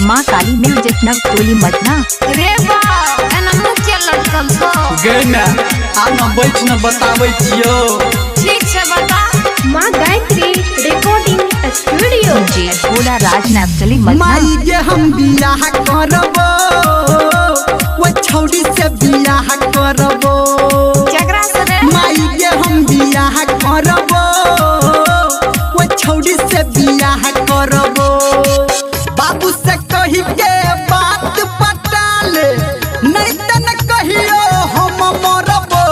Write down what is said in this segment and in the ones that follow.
माँ काली म्यूजिक नवटोली मटना। रे बा एना मुख के लटकल छौ गे ना आना बैठ न बताबै छियो। ठीक छै बता। माँ गायत्री रिकॉर्डिंग स्टूडियो जे भोला राज नवटोली मटना। माई के हम बियाह करबो वो छौड़ी से बियाह करबो। केकरा से रे? माई के हम बियाह करबो वो छौड़ी से बियाह करबो। बाबू से कही के बात पटा ले नहीं त न कहियो हम मरबो।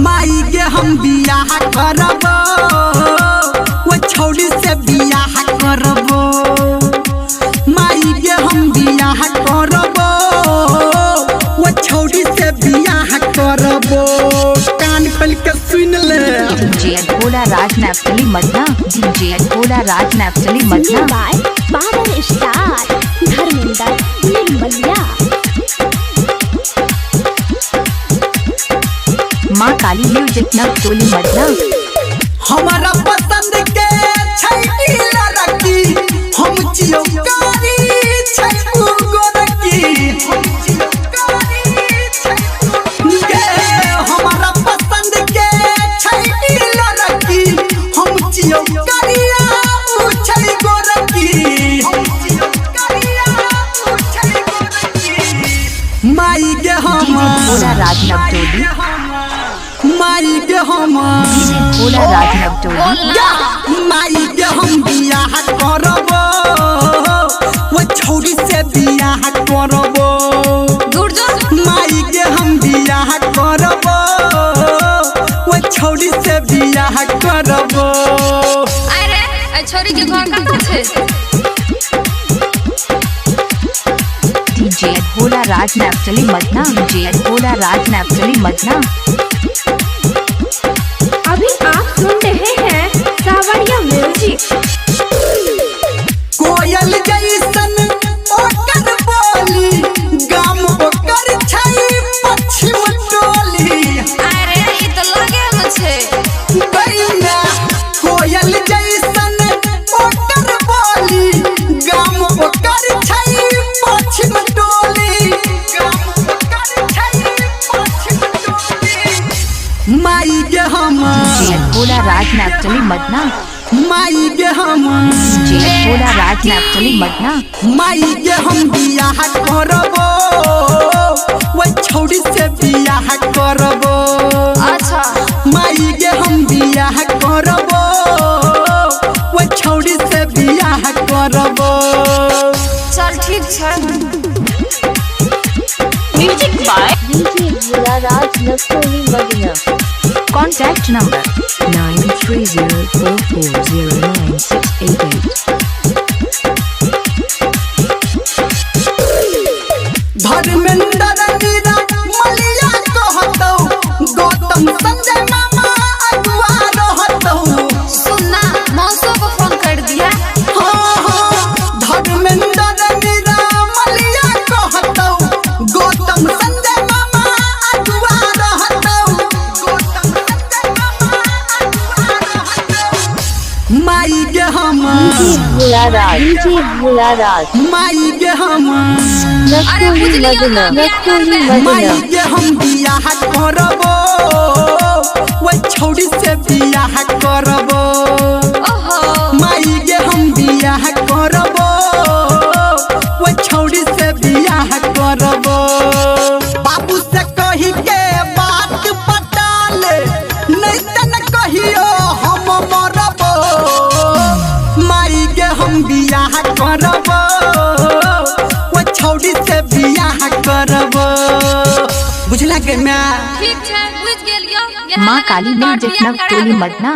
माई के हम बियाह करबो वो छौड़ी से बियाह करबो। माई के हम बियाह करबो वो छौड़ी से बियाह करबो। कान खोल के सुन ले। जे भोला राज नवटोली मटना। जे भोला राज नवटोली मटना। By Badal star Dharmendra Nirmaliya. माँ काली म्यूजिक नवटोली मटना। हमारा पसंद के छैकी लड़की हम जियो कारी छैकू गोरकी। हम जियो कारी छैकू गे हमारा पसंद के छैकी लड़की हम जियो करिया उ छै गोरकी। हम जियो करिया उ छै गोरकी। माई के हम भोला राज नवटोली। माई के हम भोला राज नवटोली। माई के हम बियाह करबो वो छौड़ी से बियाह करबो। दूर जो माई के हम बियाह करबो वो छौड़ी से बियाह करबो। अरे ए छोरी के घर कहाँ छै? जे भोला राज नवटोली मटना। जे भोला राज नवटोली मटना। अभी आप सुन रहे हैं सावरिया म्यूजिक। कोयल जैसन ओकर बोली गाम ओकर छै पश्चिम टोली। अरे ई तो लगे में छै। बैना कोयल जैसन ओकर बोली गाम ओकर छै पश्चिम टोली। गाम ओकर छै पश्चिम टोली। माई के हम जे भोला राज नवटोली मटना। माई के हम जे भोला राज नवटोली मटना। माई के हम बियाह करबो वो छौड़ी से बियाह करबो। अच्छा माई के हम बियाह करबो वो छौड़ी से बियाह करबो। चल ठीक छै। Music by DJ Bhola Raj Navtoli Matna. Contact number 9304409688। Dharmendra Mira Maliya कहतौ गौतम संजय मामा अगुआ रहतौ। सुनना मौसो को फोन कर दिया। धर्मेंद्र मीरा मलिया कहतौ गौतम संजय मामा अगुआ रहतौ। गौतम संजय मामा अगुआ रहतौ। माई के हम डीजे भोला राज माई के हम नवटोली मटना। नवटोली माई मटना। के हम बियाह करबो वो छौड़ी से बियाह करबो। ओहो माई के हम बियाह करबो वो छौड़ी से बियाह करबो। बाबू से कही के बात पटा ले नहीं त न कहियो हम मरबो। माई के हम बियाह करबो वो छौड़ी से बियाह करबो। बुझला के मैं ठीक छै बुझ गेलियो। माँ काली म्यूजिक नवटोली मटना।